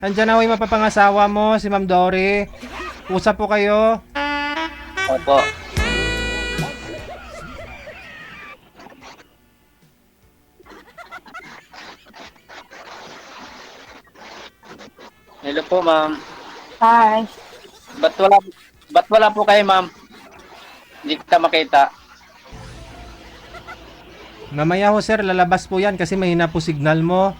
Andiyan na ho yung mapapangasawa mo, si Ma'am Dory. Usap po kayo. Opo. Hello po, ma'am. Hi. Ba't wala, ba't wala po kayo, ma'am? Hindi kita makita. Mamaya ho sir, lalabas po yan kasi mahina po signal mo.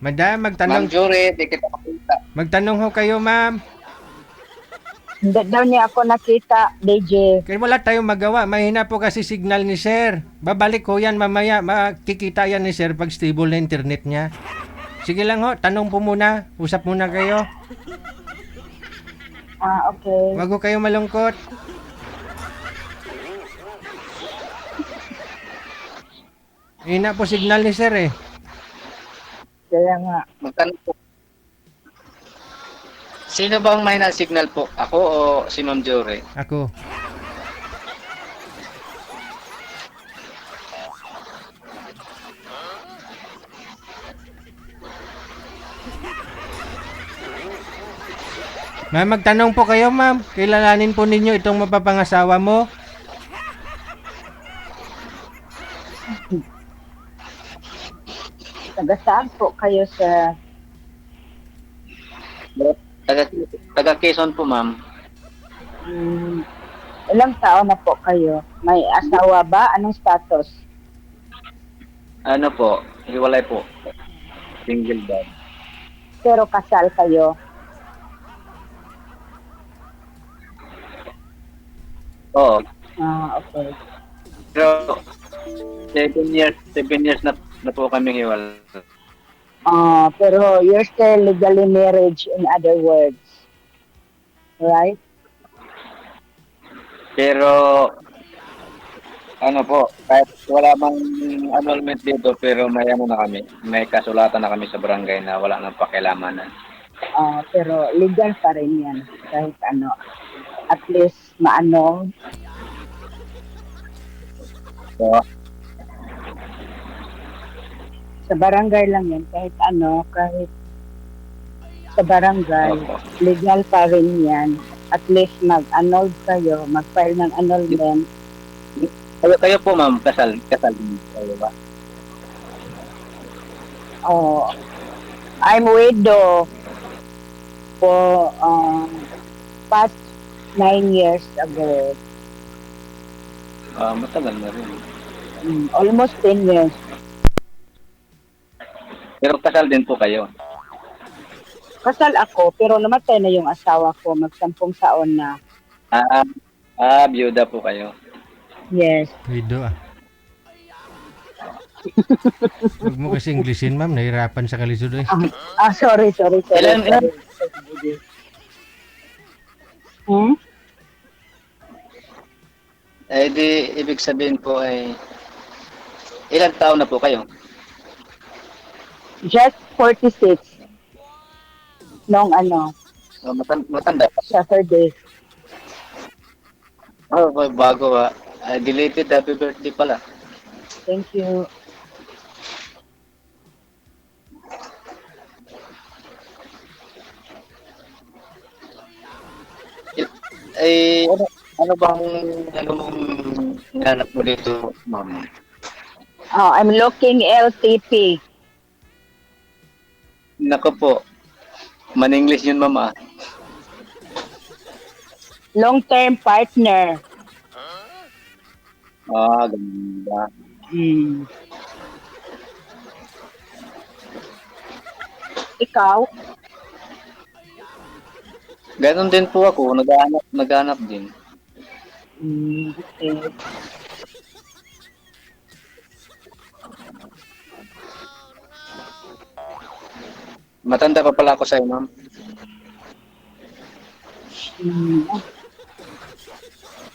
Madam, Ma'am magtanong, Jury, hindi kita makita. magtanong ho kayo ma'am. Hindi daw niya ako nakita, DJ. Kaya wala tayong magawa, mahina po kasi signal ni sir. Babalik ko yan mamaya, makikita yan ni sir pag stable na internet niya. Sige lang ho, tanong po muna, usap muna kayo. Okay. Wag ho kayo malungkot. Hina po signal ni sir eh. Kaya nga. Magtanong po. Sino bang may na-signal po? Ako o si Ma'am Jury? Ako. Ma'am, magtanong po kayo ma'am. Kilalanin po ninyo itong mapapangasawa mo. Taga saan po kayo sa... Taga, taga Quezon po, ma'am. Hmm, ilang taon na po kayo? May asawa ba? Anong status? Ano po? Hiwalay po. Single dad. Pero kasal kayo? Oo. Okay. Pero 7 years na po kami hiwalay. Pero you're still legally married, in other words. Right? Pero ano po, kahit wala mang annulment dito, pero may ano na kami, may kasulatan na kami sa barangay na wala nang pakialamanan. Pero legal pa rin yan. Kahit ano. At least maano. So, Sa barangay lang yan. Kahit ano. Kahit sa barangay. opo. Legal pa rin yan. At least mag-annulled kayo. Mag-file ng annulment. Kayo po ma'am, kasal din kayo ba? I'm widow for past 9 years ago. Matagal na rin. Almost 10 years. Pero kasal din po kayo. Kasal ako, pero namatay na yung asawa ko. Mag-10 taon na. Byuda po kayo. Yes. Wido ah. Huwag mo kasi Englishin ma'am, nahirapan sa kalisod eh. Sorry. Ilan? Hmm? Di ibig sabihin po ay ilang taon na po kayo? Just 46. Nung Matanda pa. Saturday. Bago ha. Deleted happy birthday pala. Thank you. Ano bang mong hinanap mo dito, ma'am? I'm looking LTP. Nako po. Man-English yun, ma'am. Long-term partner. Ganda. Ikaw? Ganon din po ako. Naghahanap din. Okay. Matanda pa pala ako sa'yo, ma'am.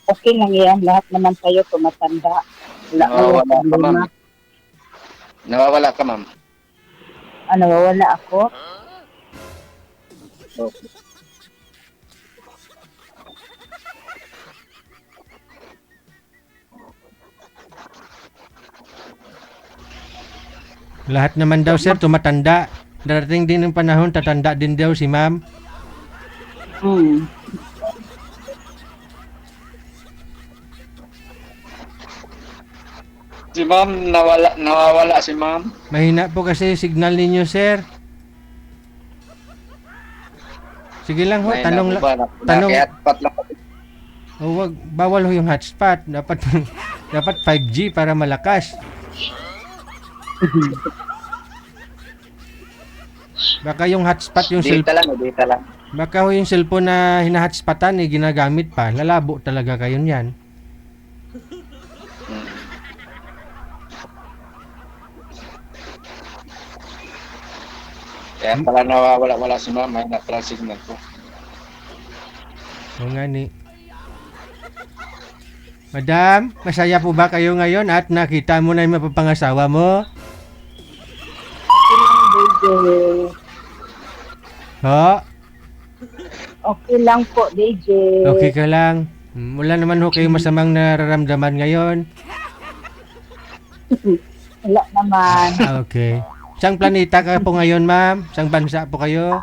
Okay lang yan. Lahat naman tayo tumatanda. Wala Nawawala kayong ka, ma'am. problema. Nawawala ka, ma'am. Nawawala ako? Okay. Lahat naman daw sir tumatanda. Darating din ng panahon tatanda din daw si ma'am. Hmm. Si ma'am, nawawala si ma'am. Mahina po kasi signal ninyo sir. Sige lang ho, May tanong lang. Tanong. Nakihatpat lang. Wag, bawal ho yung hotspot. Dapat dapat 5G para malakas. Baka yung hotspot yung Data lang, data lang. baka ho yung cellphone na hina-hotspotan ginagamit pa. Lalabo talaga kayo niyan. Kaya pala nawawala si ma'am, may na signal ko. O nga ni. Madam, masaya po ba kayo ngayon at nakita mo na yung mapapangasawa mo? DJ. Ho? Okay lang po, DJ. Okay ka lang? Wala naman ho kayong masamang nararamdaman ngayon? Wala naman. Okay. Saan planeta ka po ngayon, ma'am? Saan bansa po kayo?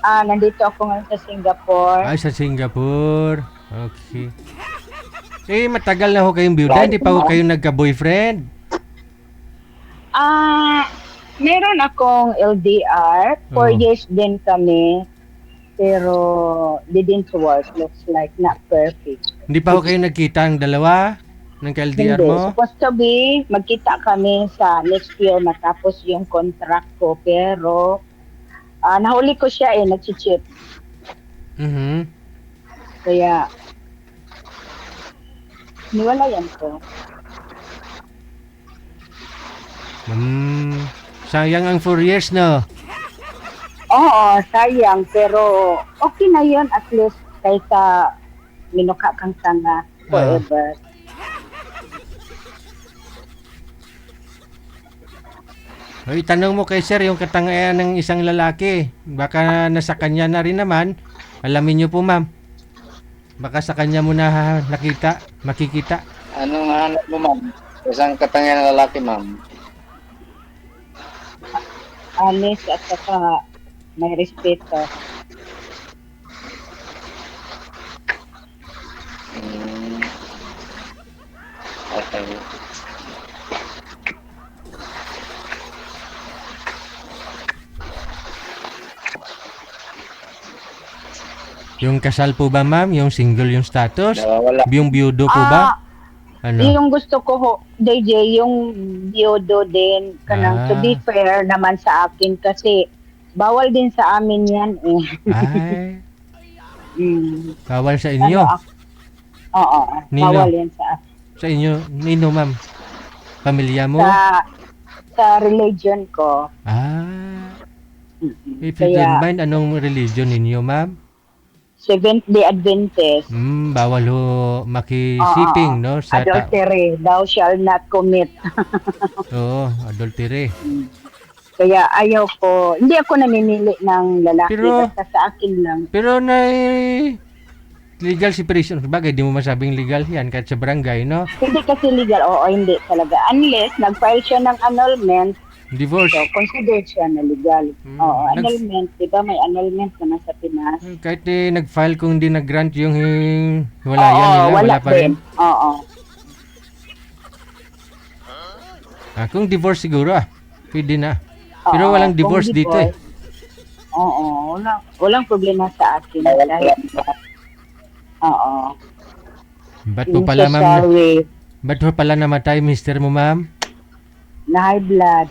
Nandito ako ngayon sa Singapore. Ay, sa Singapore. Okay. Eh, matagal na ho kayong byuda. Hindi pa ho kayo nagka-boyfriend. Meron akong LDR. 4 Oh. years din kami. Pero didn't work. Looks like not perfect. Hindi pa ho kayo nagkita ang dalawa ng ka-LDR Hindi. mo? Supposed to be, magkita kami sa next year matapos yung contract ko. Pero, nahuli ko siya nag-cheat. Mhm. Kaya, niwalayan ko. Sayang ang 4 years, no? Oo, sayang. Pero, okay na yun. At least, kaysa minukha kang tanga forever. O, itanong mo kay sir yung katangayan ng isang lalaki. Baka nasa kanya na rin naman. Alamin niyo po, ma'am. Baka sa kanya mo na makikita. Anong hanap mo, ma'am? Isang katangian ng lalaki, ma'am. Honest at saka may respeto. Okay. Yung kasal po ba, ma'am? Yung single yung status? Nawawala. Yung biyudo po ba? Ano? Yung gusto ko ho, DJ, yung biodo din. To be fair naman sa akin kasi bawal din sa amin yan Ay, Mm. bawal sa inyo. Oo, Nino? bawal yan sa akin. Sa inyo, nino, ma'am? Pamilya mo? Sa religion ko. If you don't mind, anong religion ninyo, ma'am? Seventh-day Adventist. Bawal ho makisiping, no? Sa Adultery, thou shall not commit. Oo, adultery. Kaya ayaw ko, hindi ako namimili ng lalaki, basta sa akin lang. Pero na legal separation, bagay, di mo masabing legal yan kahit sa barangay, no? Hindi kasi legal, hindi talaga. Unless nag-file siya ng annulment, Divorce. so consider siya na legal. Annulment, di ba may annulment naman sa Pinas? Kahit nag-file kung hindi nag-grant yung hiwalayan nila, wala pa rin. Oo. Kung divorce siguro, pwede na. Pero walang divorce dito eh. Oo, walang problema sa akin. Dahil, Ba't po pala, ma'am? Ba't po pala namatay, mister mo, ma'am? Na high blood.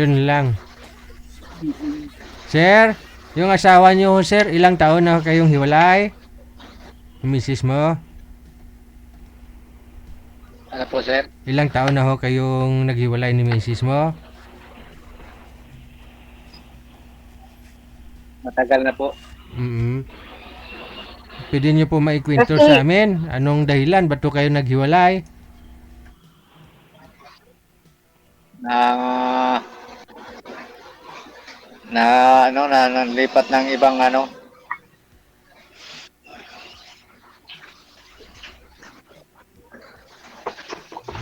Yun lang. Sir, yung asawa niyo, sir, ilang taon na kayong hiwalay? Yung misis mo? Ano po, sir? Ilang taon na ho kayong naghiwalay ni misis mo? Matagal na po. Pwede niyo po maikwento Kasi- sa amin anong dahilan ba't po kayo naghiwalay? Nalipat ng ibang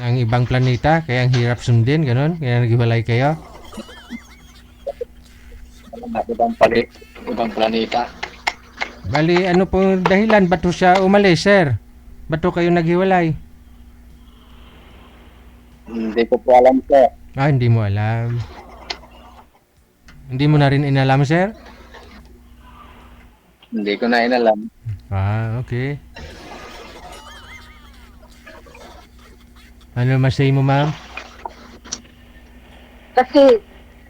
ang ibang planeta, kaya ang hirap sundin, ganun, kaya naghiwalay kayo. Ibang planeta. Bali, ano po dahilan, ba't po siya umalis, sir? Ba't po kayo naghiwalay? Hindi ko po alam, sir. Hindi mo alam. Hindi mo na rin inalam, sir? Hindi ko na inalam. Okay. Ano masay mo, ma'am? Kasi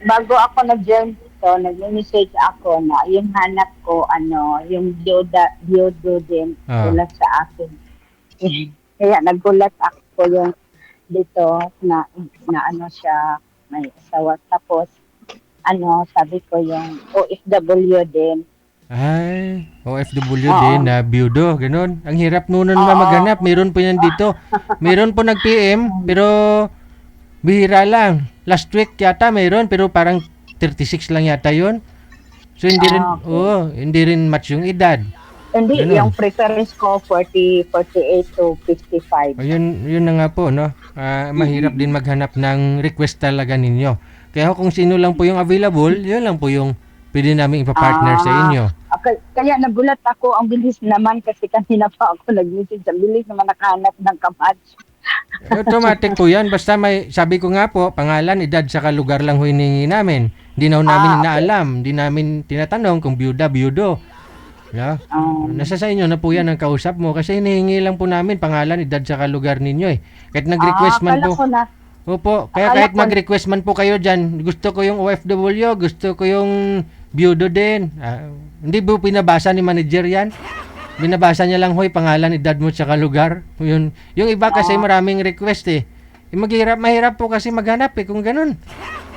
bago ako nag-join dito, nag-message ako na yung hanap ko, yung diodo din, ulat sa akin. Kaya nagulat ako yung dito na siya, may asawa. Tapos, sabi ko yung OFW din. Ay, OFW din na biyudo, ganun. Ang hirap nun maghanap. Meron po yan dito. Meron po nag-PM, pero bihira lang. Last week yata meron, pero parang 36 lang yata yun. So hindi rin, hindi rin match yung edad. Hindi, Ganun. yung preference ko 48 to 55. Yun na nga po, no? Mahirap din maghanap ng request talaga ninyo. Kaya kung sino lang po yung available, yun lang po yung pwede namin ipapartner sa inyo. Kaya nagulat ako, ang bilis naman kasi kanina pa ako nag-message, ang bilis naman nakahanap ng kamatch. Automatic po yan. Basta may, sabi ko nga po, pangalan, edad, saka lugar lang ho hiningi namin. Hindi na ho namin inaalam. Hindi namin tinatanong kung biyudo. Yeah. Nasa sa inyo na po yan ang kausap mo kasi hinihingi lang po namin pangalan, edad, saka lugar ninyo eh. Kahit nag-request man po. Opo, kaya kahit mag-request man po kayo dyan, gusto ko yung OFW, gusto ko yung biyudo din. Hindi po pinabasa ni manager yan. Binabasa niya lang, hoy, pangalan, edad mo, tsaka lugar. Yung iba kasi maraming request eh. Mahirap po kasi maghanap eh, kung ganun.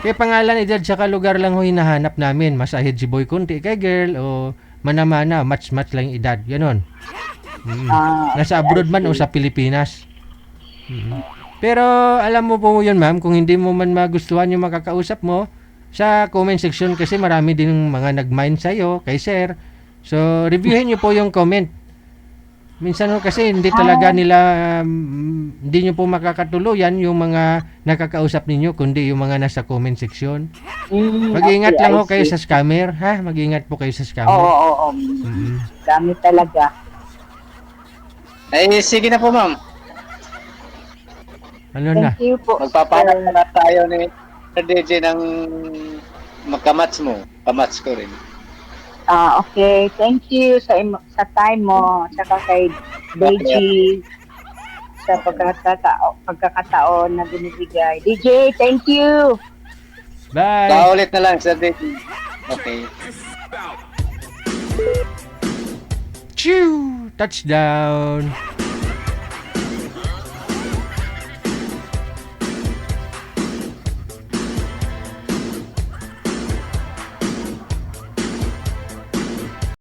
Kaya pangalan, edad, tsaka lugar lang ho hinahanap namin. Mas ahead si boy kunti kay girl o mana-mana, match lang yung edad. Ganon. Nasa abroad man o sa Pilipinas. Pero alam mo po yun, ma'am, kung hindi mo man magustuhan yung makakausap mo, sa comment section kasi marami din mga nag-mind sa'yo, kay sir. So, reviewin nyo po yung comment. Minsan kasi hindi talaga nila, hindi nyo po makakatuluyan yung mga nakakausap ninyo, kundi yung mga nasa comment section. Mag-ingat lang ho kayo sa scammer, ha? Mag-ingat po kayo sa scammer. Oo. Dami talaga. Ay, sige na po, ma'am. Ano na? Thank you po. Magpapalag na tayo ni DJ ng magkamats mo. Kamats ko rin. Okay. Thank you sa time mo, saka kay Deji sa pagkakataon na binibigay. DJ, thank you. Bye! Paulit na lang, Sir DJ. Okay. Chew! Touchdown!